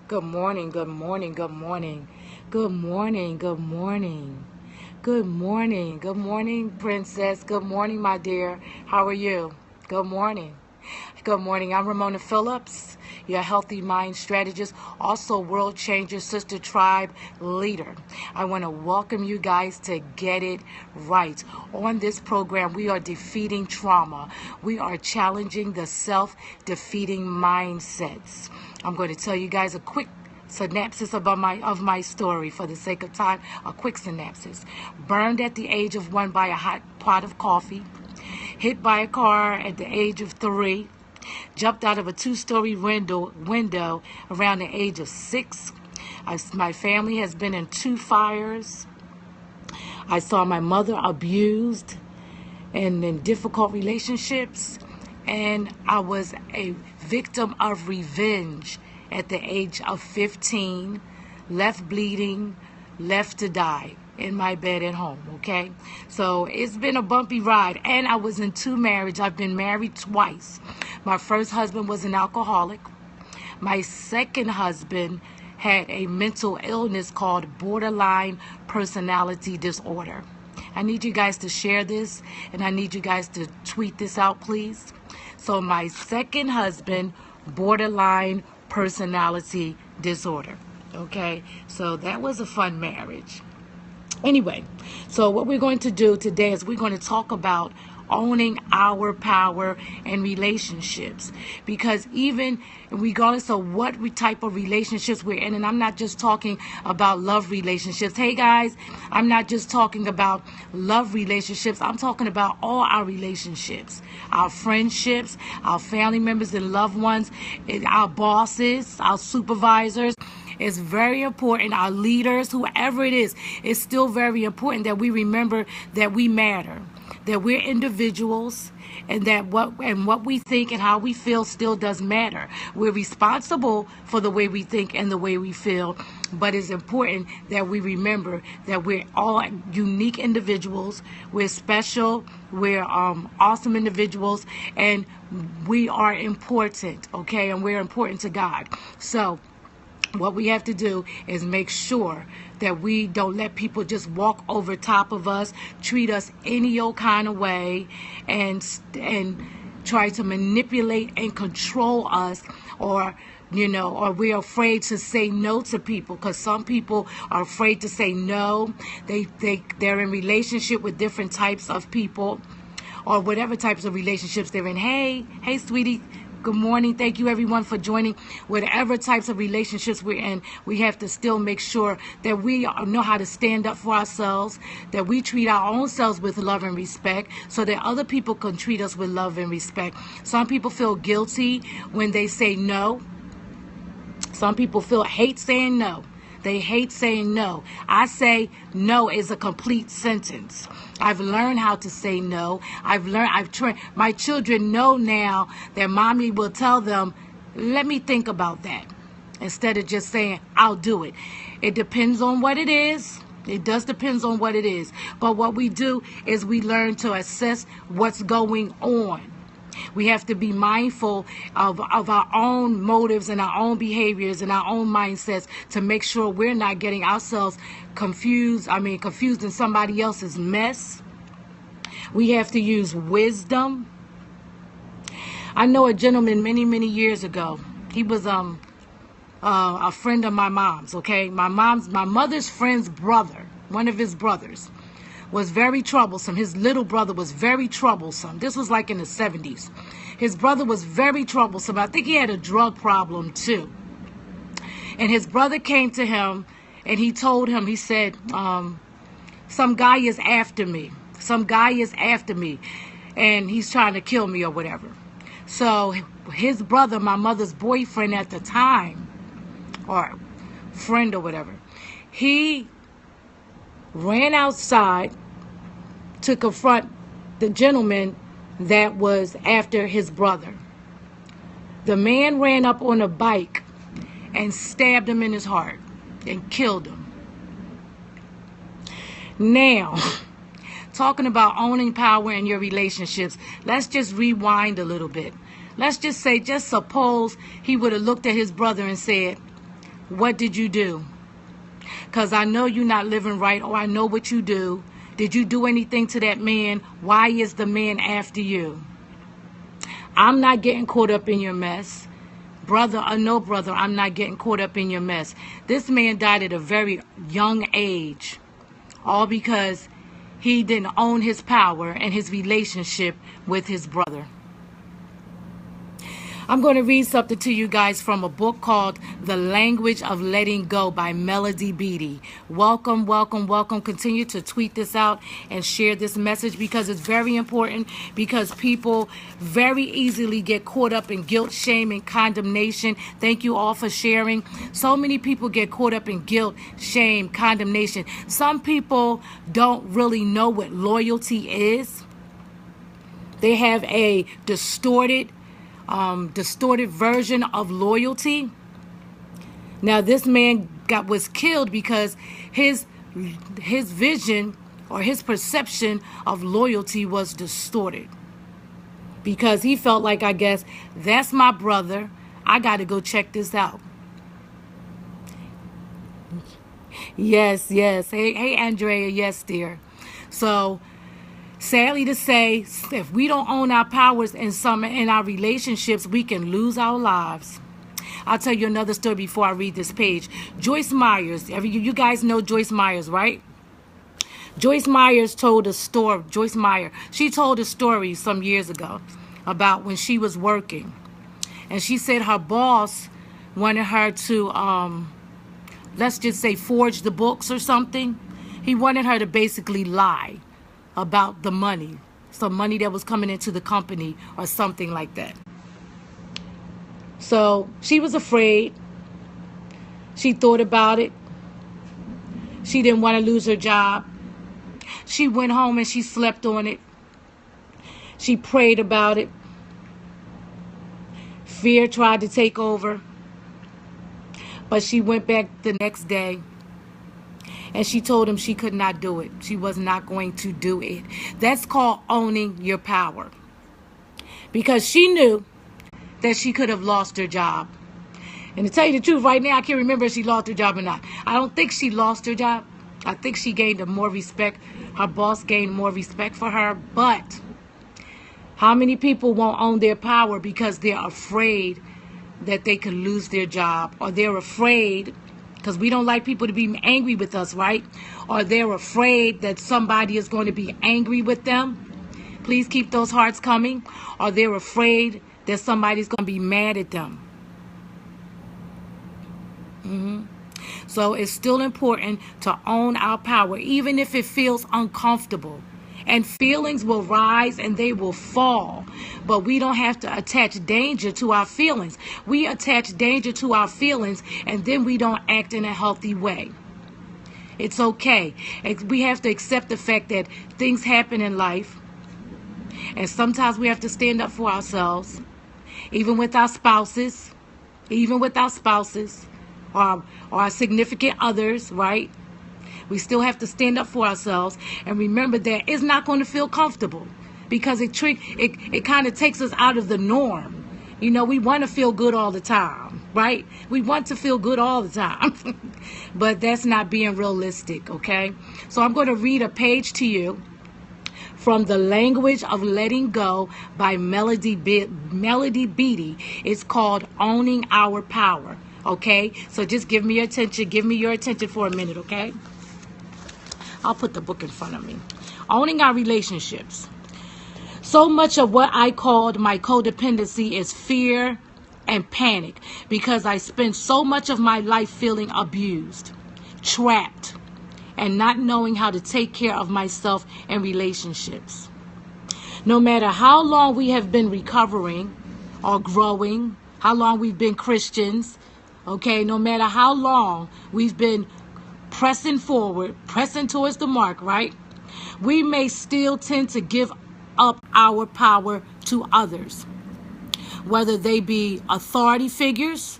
Good morning, good morning, good morning. Good morning, good morning. Good morning, good morning, princess. Good morning, my dear. How are you? Good morning. Good morning. I'm Ramona Phillips, your healthy mind strategist, also world changer, sister tribe leader. I want to welcome you guys to Get It Right. On this program, we are defeating trauma. We are challenging the self-defeating mindsets. I'm going to tell you guys a quick synopsis of my story for the sake of time. A quick synopsis. Burned at the age of 1 by a hot pot of coffee. Hit by a car at the age of 3. Jumped out of a 2-story window around the age of 6. My family has been in 2 fires. I saw my mother abused and in difficult relationships. And I was a victim of revenge at the age of 15, left bleeding, left to die in my bed at home, okay? So it's been a bumpy ride, and I was in 2 marriages. I've been married twice. My first husband was an alcoholic. My second husband had a mental illness called borderline personality disorder. I need you guys to share this, and I need you guys to tweet this out, please. So my second husband, borderline personality disorder. Okay, so that was a fun marriage. Anyway, so what we're going to do today is we're going to talk about owning our power and relationships, because even regardless of what type of relationships we're in, and I'm not just talking about love relationships. Hey guys, I'm not just talking about love relationships. I'm talking about all our relationships, our friendships, our family members and loved ones, our bosses, our supervisors. It's very important. Our leaders, whoever it is, it's still very important that we remember that we matter, that we're individuals, and that what we think and how we feel still does matter. We're responsible for the way we think and the way we feel, but it's important that we remember that we're all unique individuals. We're special. We're awesome individuals, and we are important, okay? And we're important to God. So what we have to do is make sure that we don't let people just walk over top of us, treat us any old kind of way, and try to manipulate and control us, or we're afraid to say no to people, because some people are afraid to say no. They're in relationship with different types of people, or whatever types of relationships they're in. Hey, sweetie. Good morning. Thank you, everyone, for joining. Whatever types of relationships we're in, we have to still make sure that we know how to stand up for ourselves, that we treat our own selves with love and respect, so that other people can treat us with love and respect. Some people feel guilty when they say no. Some people hate saying no. They hate saying no. I say no is a complete sentence. I've learned how to say no. I've trained. My children know now that mommy will tell them, let me think about that, instead of just saying, I'll do it. It depends on what it is. It does depend on what it is. But what we do is we learn to assess what's going on. We have to be mindful of our own motives and our own behaviors and our own mindsets to make sure we're not getting ourselves confused in somebody else's mess. We have to use wisdom. I know a gentleman many, many years ago. He was a friend of my mom's, okay? My mother's friend's brother, one of his brothers, was very troublesome. His little brother was very troublesome. This was like in the 70s. His brother was very troublesome. I think he had a drug problem too. And his brother came to him and he told him, he said, some guy is after me. Some guy is after me and he's trying to kill me or whatever. So his brother, my mother's boyfriend at the time, or friend or whatever, he ran outside to confront the gentleman that was after his brother. The man ran up on a bike and stabbed him in his heart and killed him. Now, talking about owning power in your relationships, let's just rewind a little bit. Let's just say, just suppose he would have looked at his brother and said, What did you do? Because I know you're not living right, or I know what you do. Did you do anything to that man? Why is the man after you? I'm not getting caught up in your mess. Brother or no brother, I'm not getting caught up in your mess. This man died at a very young age, all because he didn't own his power and his relationship with his brother. I'm going to read something to you guys from a book called The Language of Letting Go by Melody Beattie. Welcome, welcome, welcome. Continue to tweet this out and share this message, because it's very important, because people very easily get caught up in guilt, shame, and condemnation. Thank you all for sharing. So many people get caught up in guilt, shame, condemnation. Some people don't really know what loyalty is. They have a distorted version of loyalty. Now, this man was killed because his vision or his perception of loyalty was distorted, because he felt like, I guess, that's my brother, I got to go check this out. Yes. Hey, Andrea. Yes, dear. So, sadly to say, if we don't own our powers in our relationships, we can lose our lives. I'll tell you another story before I read this page. Joyce Myers. You guys know Joyce Myers, right? Joyce Myers told a story. Joyce Meyer. She told a story some years ago about when she was working, and she said her boss wanted her to, let's just say, forge the books or something. He wanted her to basically lie about the money, some money that was coming into the company or something like that. So she was afraid. She thought about it. She didn't want to lose her job. She went home and she slept on it. She prayed about it. Fear tried to take over. But she went back the next day, and she told him she could not do it. She was not going to do it. That's called owning your power. Because she knew that she could have lost her job. And to tell you the truth, right now, I can't remember if she lost her job or not. I don't think she lost her job. I think she gained more respect. Her boss gained more respect for her. But how many people won't own their power because they're afraid that they could lose their job, or they're afraid because we don't like people to be angry with us, right? Or they're afraid that somebody is going to be angry with them. Please keep those hearts coming. Or they're afraid that somebody's going to be mad at them. So it's still important to own our power, even if it feels uncomfortable. And feelings will rise and they will fall. But we don't have to attach danger to our feelings. We attach danger to our feelings, and then we don't act in a healthy way. It's okay. We have to accept the fact that things happen in life. And sometimes we have to stand up for ourselves. Even with our spouses. Or our significant others, right? We still have to stand up for ourselves and remember that it's not going to feel comfortable, because it kind of takes us out of the norm. You know, we want to feel good all the time, right? We want to feel good all the time, but that's not being realistic, okay? So I'm going to read a page to you from The Language of Letting Go by Melody Beattie. It's called Owning Our Power, okay? So just give me your attention. Give me your attention for a minute, okay? I'll put the book in front of me. Owning our relationships. So much of what I called my codependency is fear and panic, because I spent so much of my life feeling abused, trapped, and not knowing how to take care of myself in relationships. No matter how long we have been recovering or growing, how long we've been Christians, okay, no matter how long we've been pressing forward, pressing towards the mark, right? We may still tend to give up our power to others, whether they be authority figures,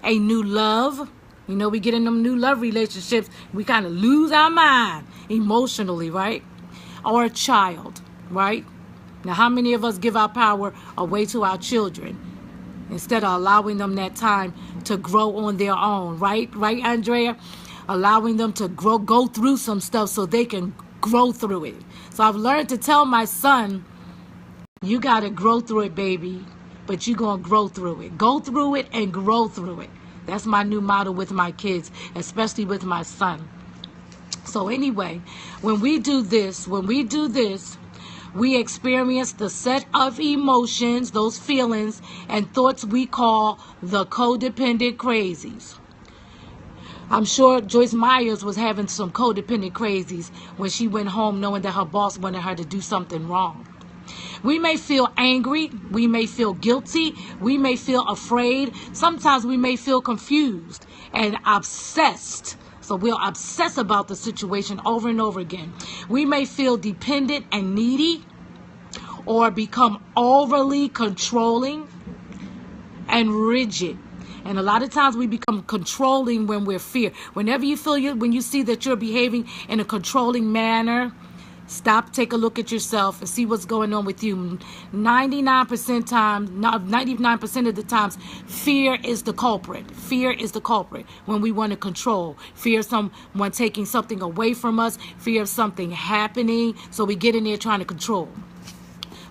a new love. You know, we get in them new love relationships, we kind of lose our mind emotionally, right? Or a child, right? Now, how many of us give our power away to our children? instead of allowing them that time to grow on their own. Right, Andrea? Allowing them to go through some stuff so they can grow through it. So I've learned to tell my son, you got to grow through it, baby, but you're going to grow through it. Go through it and grow through it. That's my new motto with my kids, especially with my son. So anyway, when we do this, we experience the set of emotions, those feelings and thoughts we call the codependent crazies. I'm sure Joyce Myers was having some codependent crazies when she went home knowing that her boss wanted her to do something wrong. We may feel angry, we may feel guilty, we may feel afraid. Sometimes we may feel confused and obsessed. So we'll obsess about the situation over and over again. We may feel dependent and needy, or become overly controlling and rigid. And a lot of times we become controlling when we're fear. Whenever you feel when you see that you're behaving in a controlling manner, stop, take a look at yourself and see what's going on with you. 99% of the times, fear is the culprit. Fear is the culprit when we want to control. Fear of someone taking something away from us. Fear of something happening. So we get in there trying to control.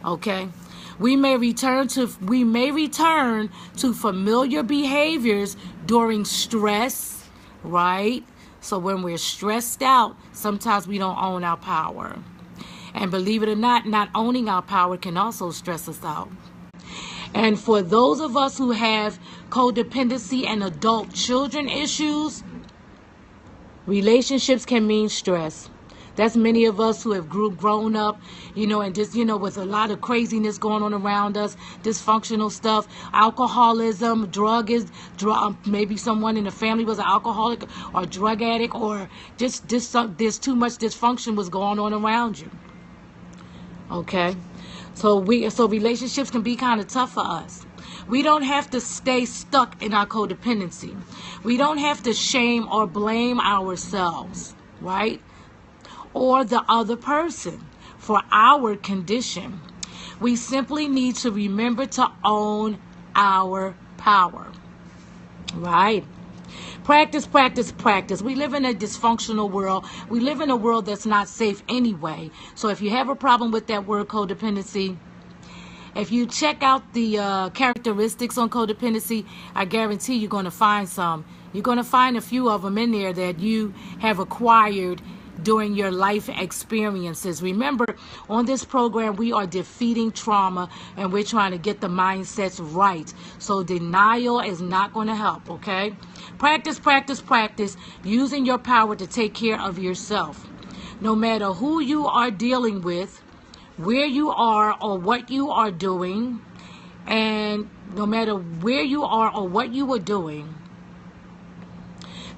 Okay? We may return to familiar behaviors during stress, right? So when we're stressed out, sometimes we don't own our power. And believe it or not owning our power can also stress us out. And for those of us who have codependency and adult children issues, relationships can mean stress. That's many of us who have grown up, and just, with a lot of craziness going on around us, dysfunctional stuff, alcoholism, maybe someone in the family was an alcoholic or drug addict, or just there's too much dysfunction was going on around you. Okay? So relationships can be kind of tough for us. We don't have to stay stuck in our codependency. We don't have to shame or blame ourselves, right? Or the other person for our condition. We simply need to remember to own our power. Right? Practice, practice, practice. We live in a dysfunctional world. We live in a world that's not safe anyway. So if you have a problem with that word codependency, if you check out the characteristics on codependency, I guarantee you're going to find some. You're going to find a few of them in there that you have acquired during your life experiences. Remember, on this program, we are defeating trauma and we're trying to get the mindsets right. So denial is not going to help, okay? Practice, practice, practice using your power to take care of yourself. No matter who you are dealing with, where you are or what you are doing, and no matter where you are or what you are doing,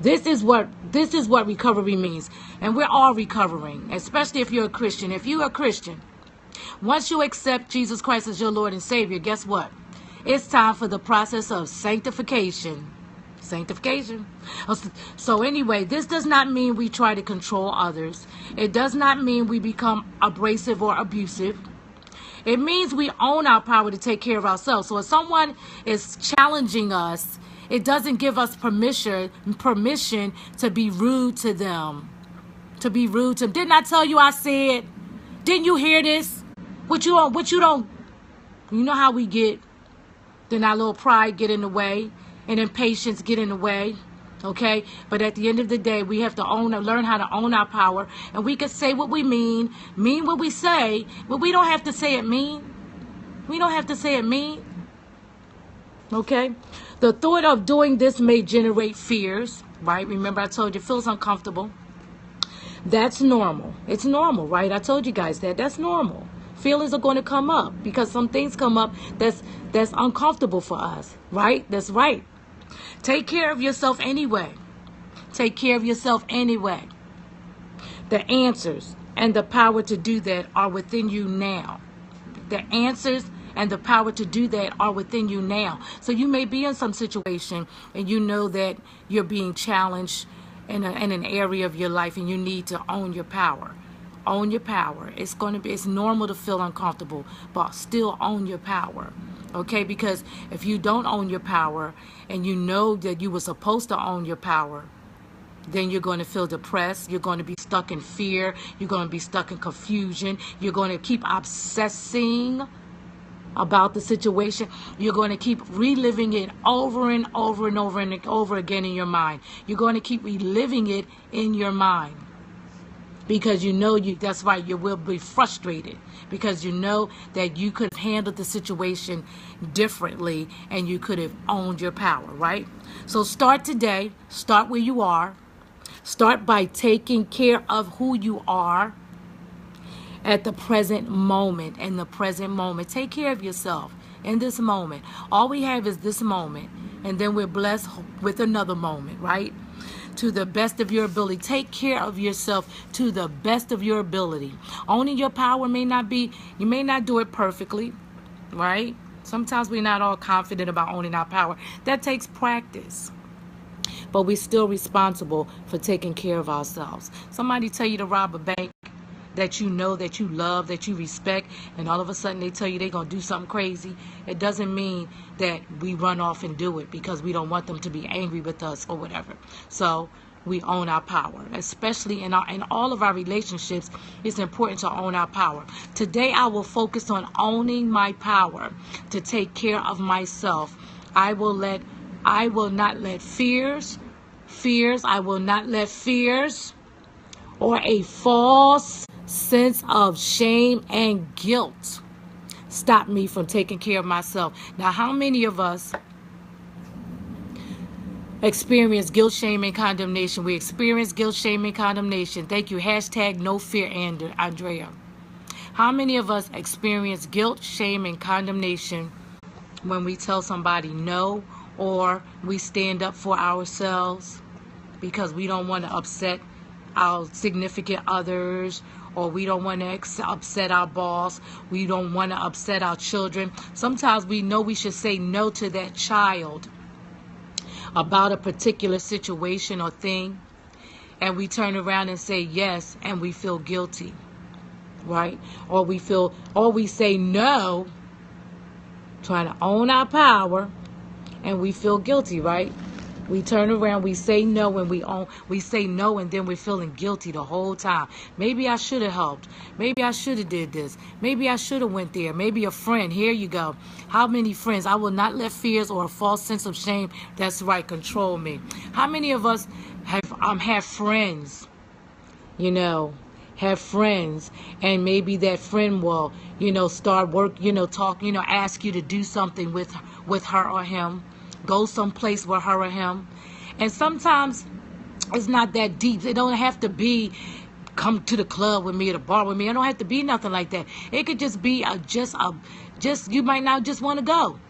this is what recovery means. And we're all recovering, especially if you're a Christian. If you're a Christian, once you accept Jesus Christ as your Lord and Savior, guess what? It's time for the process of sanctification. Sanctification. So anyway, this does not mean we try to control others. It does not mean we become abrasive or abusive. It means we own our power to take care of ourselves. So if someone is challenging us, it doesn't give us permission to be rude to them. To be rude to them. Didn't I tell you I said? Didn't you hear this? What you don't, you know how we get. Then our little pride get in the way and impatience get in the way. Okay? But at the end of the day, we have to learn how to own our power. And we can say what we mean what we say, but we don't have to say it mean. We don't have to say it mean. Okay? The thought of doing this may generate fears, right? Remember I told you it feels uncomfortable. That's normal. It's normal, right? I told you guys that. That's normal. Feelings are going to come up because some things come up that's uncomfortable for us, right? That's right. Take care of yourself anyway. Take care of yourself anyway. The answers and the power to do that are within you now. The answers and the power to do that are within you now. So you may be in some situation and you know that you're being challenged in an area of your life and you need to own your power. Own your power. It's normal to feel uncomfortable, but still own your power. Okay, because if you don't own your power and you know that you were supposed to own your power, then you're going to feel depressed. You're going to be stuck in fear. You're going to be stuck in confusion. You're going to keep obsessing about the situation. You're going to keep reliving it over and over and over and over again in your mind. You're going to keep reliving it in your mind because you know that's right, you will be frustrated because you know that you could have handled the situation differently and you could have owned your power, right? So start today. Start where you are. Start by taking care of who you are at the present moment. In the present moment, take care of yourself in this moment. All we have is this moment, and then we're blessed with another moment, right? To the best of your ability. Take care of yourself to the best of your ability. Owning your power may not be, you may not do it perfectly, right? Sometimes we're not all confident about owning our power. That takes practice. But we're still responsible for taking care of ourselves. Somebody tell you to rob a bank that you know, that you love, that you respect, and all of a sudden they tell you they're going to do something crazy. It doesn't mean that we run off and do it because we don't want them to be angry with us or whatever. So we own our power, especially in all of our relationships. It's important to own our power. Today I will focus on owning my power to take care of myself. I will not let fears, or a false sense of shame and guilt stop me from taking care of myself. Now, how many of us experience guilt, shame, and condemnation? We experience guilt, shame, and condemnation. Thank you. Hashtag no fear, Andrea. How many of us experience guilt, shame, and condemnation when we tell somebody no, or we stand up for ourselves because we don't want to upset our significant others, or we don't want to upset our boss, we don't want to upset our children? Sometimes we know we should say no to that child about a particular situation or thing, and we turn around and say yes, and we feel guilty, right? Or we say no, trying to own our power, and we feel guilty, right? We turn around, we say no, and we say no, and then we're feeling guilty the whole time. Maybe I should have helped. Maybe I should have did this. Maybe I should have went there. Maybe a friend. Here you go. How many friends? I will not let fears or a false sense of shame, that's right, control me. How many of us have friends, have friends, and maybe that friend will, start work, talk, ask you to do something with her or him. Go someplace with her or him. And sometimes it's not that deep. It don't have to be come to the club with me or the bar with me. It don't have to be nothing like that. It could just be you might not just want to go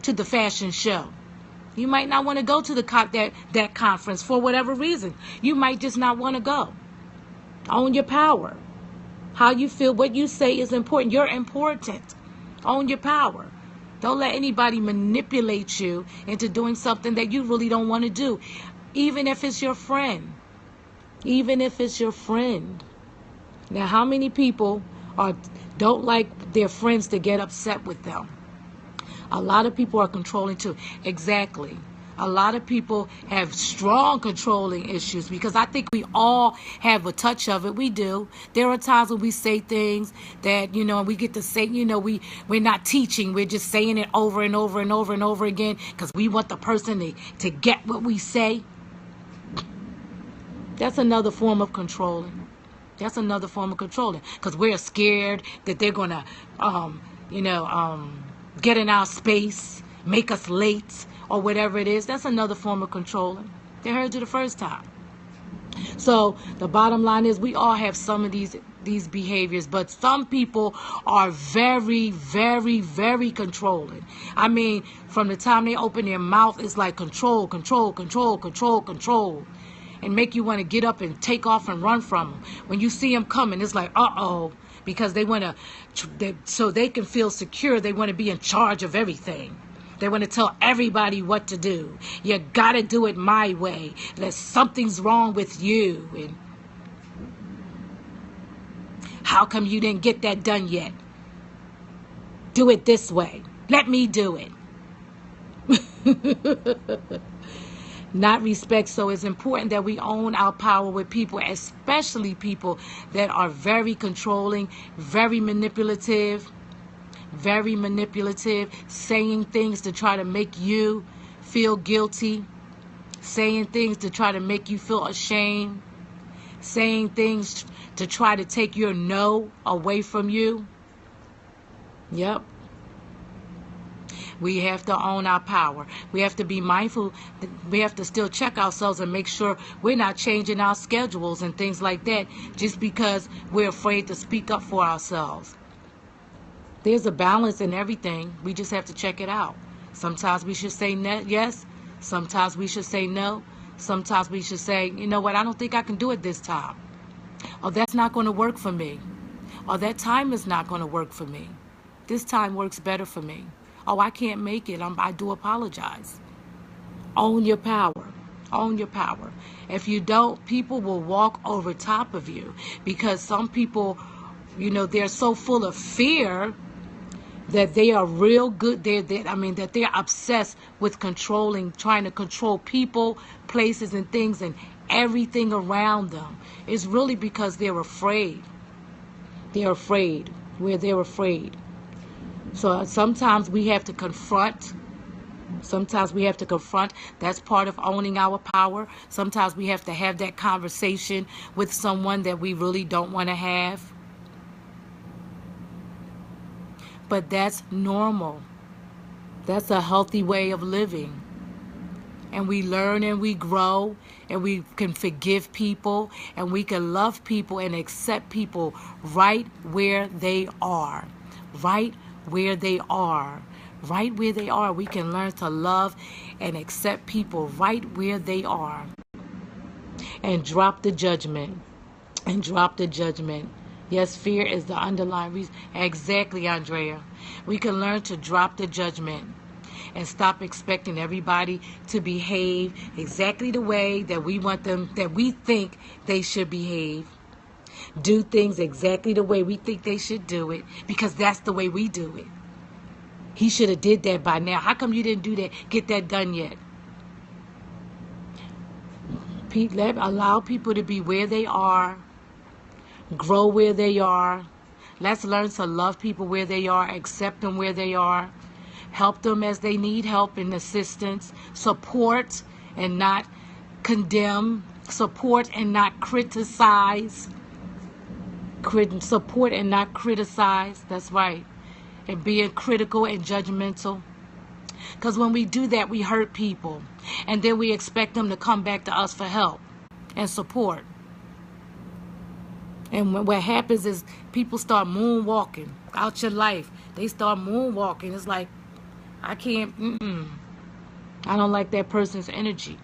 to the fashion show. You might not want to go to that conference for whatever reason. You might just not want to go. Own your power. How you feel, what you say is important. You're important. Own your power. Don't let anybody manipulate you into doing something that you really don't want to do. Even if it's your friend. Even if it's your friend. Now, how many people don't like their friends to get upset with them? A lot of people are controlling too. Exactly. A lot of people have strong controlling issues because I think we all have a touch of it. We do. There are times when we say things that, we get to say, we're not teaching. We're just saying it over and over and over and over again because we want the person to get what we say. That's another form of controlling. That's another form of controlling because we're scared that they're going to, get in our space, make us late, or whatever it is. That's another form of controlling. They heard you the first time. So the bottom line is we all have some of these behaviors, but some people are very, very, very controlling. I mean, from the time they open their mouth, it's like control, control, control, control, control, and make you want to get up and take off and run from them. When you see them coming, it's like, uh-oh, because they want to, so they can feel secure. They want to be in charge of everything. They want to tell everybody what to do. You got to do it my way. Unless something's wrong with you. And how come you didn't get that done yet? Do it this way. Let me do it. Not respect. So it's important that we own our power with people, especially people that are very controlling, very manipulative, saying things to try to make you feel guilty, saying things to try to make you feel ashamed, saying things to try to take your no away from you. Yep. We have to own our power. We have to be mindful. We have to still check ourselves and make sure we're not changing our schedules and things like that just because we're afraid to speak up for ourselves. There's a balance in everything. We just have to check it out. Sometimes we should say yes. Sometimes we should say no. Sometimes we should say, you know what, I don't think I can do it this time. Or that's not going to work for me. Or that time is not going to work for me. This time works better for me. Oh, I can't make it. I do apologize. Own your power. Own your power. If you don't, people will walk over top of you, because some people, they're so full of fear that they are real good. That they're obsessed with trying to control people, places, and things, and everything around them. It's really because they're afraid. They're afraid. They're afraid. So sometimes we have to confront. That's part of owning our power. Sometimes we have to have that conversation with someone that we really don't want to have. But that's normal. That's a healthy way of living. And we learn and we grow, and we can forgive people, and we can love people and accept people right where they are. Right where they are. Right where they are. We can learn to love and accept people right where they are. And drop the judgment. Yes, fear is the underlying reason. Exactly, Andrea. We can learn to drop the judgment and stop expecting everybody to behave exactly the way that we want them, that we think they should behave. Do things exactly the way we think they should do it, because that's the way we do it. He should have did that by now. How come you didn't do that? Get that done yet? Allow people to be where they are. Grow where they are. Let's learn to love people where they are. Accept them where they are. Help them as they need help and assistance. Support and not condemn. Support and not criticize. Support and not criticize. That's right. And being critical and judgmental. Because when we do that, we hurt people. And then we expect them to come back to us for help and support. And what happens is people start moonwalking out your life. They start moonwalking. It's like, I can't, I don't like that person's energy.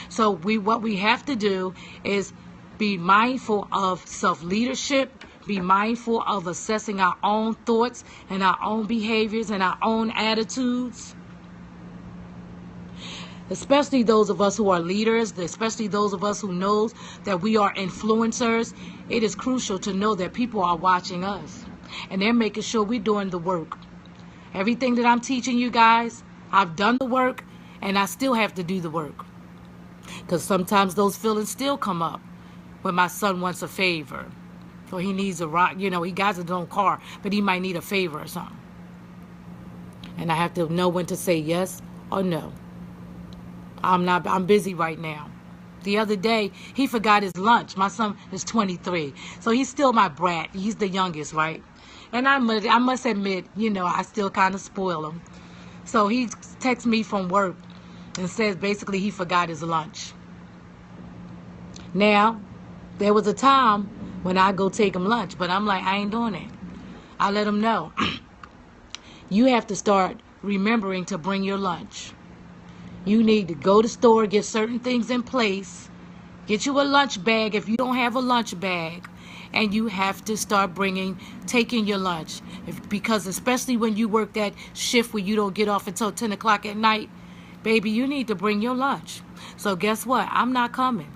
So what we have to do is be mindful of self-leadership, be mindful of assessing our own thoughts and our own behaviors and our own attitudes. Especially those of us who are leaders, especially those of us who knows that we are influencers. It is crucial to know that people are watching us and they're making sure we're doing the work. Everything that I'm teaching you guys, I've done the work, and I still have to do the work. Because sometimes those feelings still come up when my son wants a favor, or he needs a rock, he got his own car, but he might need a favor or something. And I have to know when to say yes or no. I'm busy right now. The other day, he forgot his lunch. My son is 23, so he's still my brat. He's the youngest, right? And I must admit, I still kind of spoil him. So he texts me from work and says basically he forgot his lunch. Now, there was a time when I go take him lunch, but I'm like, I ain't doing it. I let him know. You have to start remembering to bring your lunch. You need to go to the store, get certain things in place, get you a lunch bag if you don't have a lunch bag, and you have to start taking your lunch. Because especially when you work that shift where you don't get off until 10 o'clock at night, baby, you need to bring your lunch. So guess what? I'm not coming.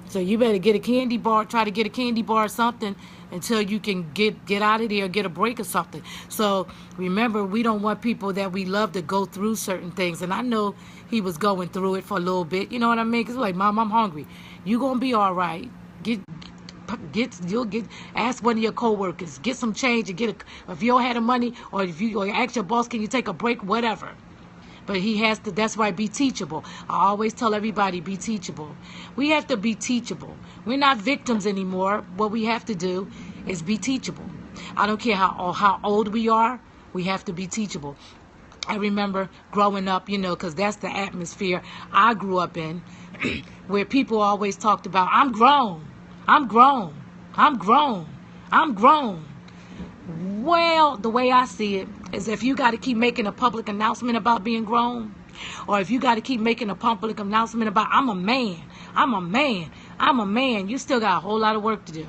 So you better get a candy bar, try to get a candy bar or something until you can get out of there, get a break or something. So remember, we don't want people that we love to go through certain things. And I know he was going through it for a little bit. You know what I mean? Because like, Mom, I'm hungry. You gonna be all right. You'll get, ask one of your coworkers, get some change and if you don't have the money, or if you ask your boss, can you take a break, whatever. But he has to, that's why, be teachable. I always tell everybody, be teachable. We have to be teachable. We're not victims anymore. What we have to do is be teachable. I don't care how old we are, we have to be teachable. I remember growing up, because that's the atmosphere I grew up in, where people always talked about, I'm grown, I'm grown, I'm grown, I'm grown. Well, the way I see it is, if you got to keep making a public announcement about being grown, or if you got to keep making a public announcement about, I'm a man, I'm a man, I'm a man, you still got a whole lot of work to do.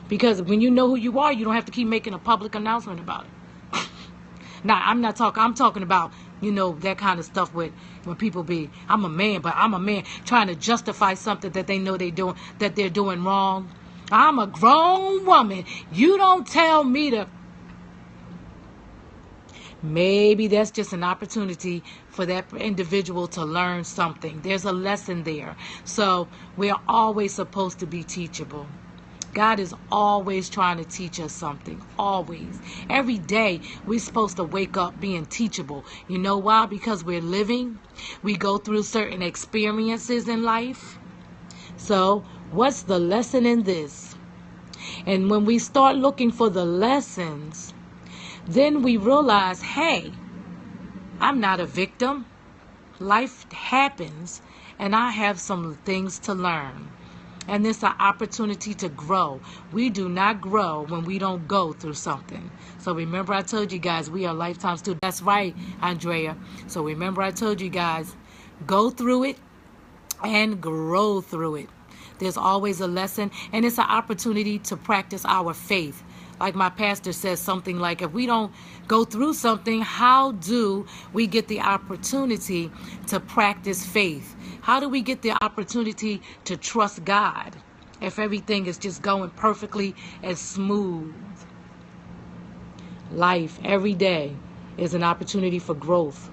Because when you know who you are, you don't have to keep making a public announcement about it. Now, I'm talking about, that kind of stuff when people be, I'm a man, but I'm a man, trying to justify something that they know that they're doing wrong. I'm a grown woman. You don't tell me to. Maybe that's just an opportunity for that individual to learn something. There's a lesson there. So we're always supposed to be teachable. God is always trying to teach us something. Always. Every day we're supposed to wake up being teachable. You know why? Because we're living. We go through certain experiences in life. So what's the lesson in this? And when we start looking for the lessons, then we realize, hey, I'm not a victim. Life happens, and I have some things to learn. And it's an opportunity to grow. We do not grow when we don't go through something. So remember, I told you guys, we are lifetime students. That's right, Andrea. So remember, I told you guys, go through it and grow through it. There's always a lesson, and it's an opportunity to practice our faith. Like my pastor says something like, if we don't go through something, how do we get the opportunity to practice faith? How do we get the opportunity to trust God if everything is just going perfectly and smooth? Life every day is an opportunity for growth.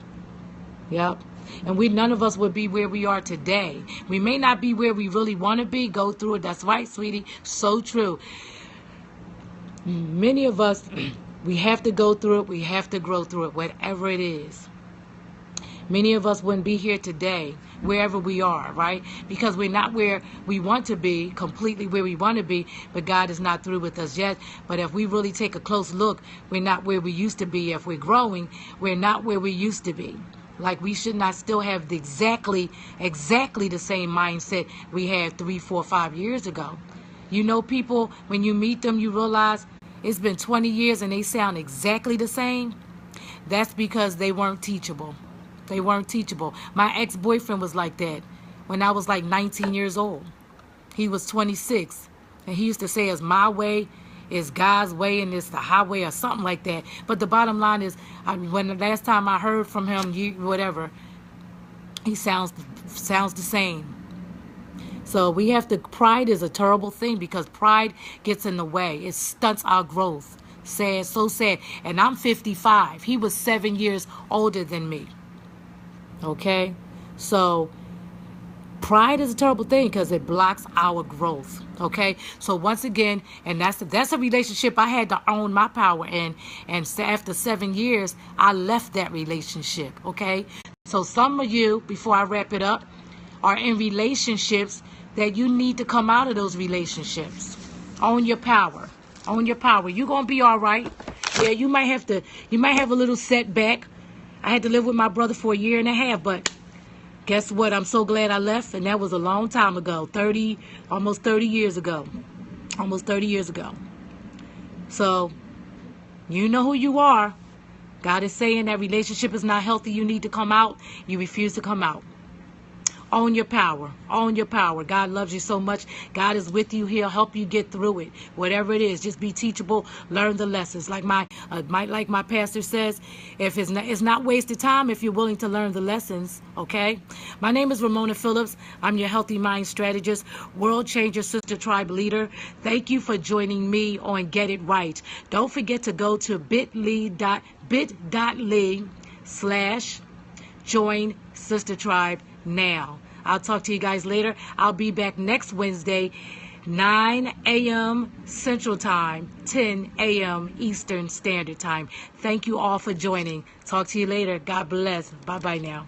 Yep. And none of us would be where we are today. We may not be where we really want to be. Go through it. That's right, sweetie. So true. Many of us, we have to go through it. We have to grow through it, whatever it is. Many of us wouldn't be here today, wherever we are, right? Because we're not where we want to be, completely where we want to be, but God is not through with us yet. But if we really take a close look, we're not where we used to be. If we're growing, we're not where we used to be. Like, we should not still have exactly the same mindset we had 3, 4, 5 years ago. People, when you meet them, you realize it's been 20 years and they sound exactly the same. That's because they weren't teachable. They weren't teachable. My ex-boyfriend was like that when I was like 19 years old. He was 26. And he used to say, it's my way, it's God's way, and it's the highway, or something like that. But the bottom line is, when the last time I heard from him, whatever, he sounds the same. So we have to, pride is a terrible thing, because pride gets in the way. It stunts our growth. Sad, so sad. And I'm 55. He was 7 years older than me. Okay? So pride is a terrible thing, because it blocks our growth. Okay? So once again, and that's a relationship I had to own my power in. And after 7 years, I left that relationship. Okay? So some of you, before I wrap it up, are in relationships that you need to come out of those relationships. Own your power. Own your power. You're going to be all right. Yeah, you might have a little setback. I had to live with my brother for 1.5 years, but guess what? I'm so glad I left, and that was a long time ago. Almost 30 years ago. Almost 30 years ago. So, you know who you are. God is saying that relationship is not healthy. You need to come out. You refuse to come out. Own your power. Own your power. God loves you so much. God is with you. He'll help you get through it. Whatever it is, just be teachable. Learn the lessons. Like my pastor says, if it's not wasted time if you're willing to learn the lessons. Okay. My name is Ramona Phillips. I'm your Healthy Mind Strategist, World Changer, Sister Tribe Leader. Thank you for joining me on Get It Right. Don't forget to go to bit.ly/join Sister Tribe now. I'll talk to you guys later. I'll be back next Wednesday, 9 a.m. Central Time, 10 a.m. Eastern Standard Time. Thank you all for joining. Talk to you later. God bless. Bye-bye now.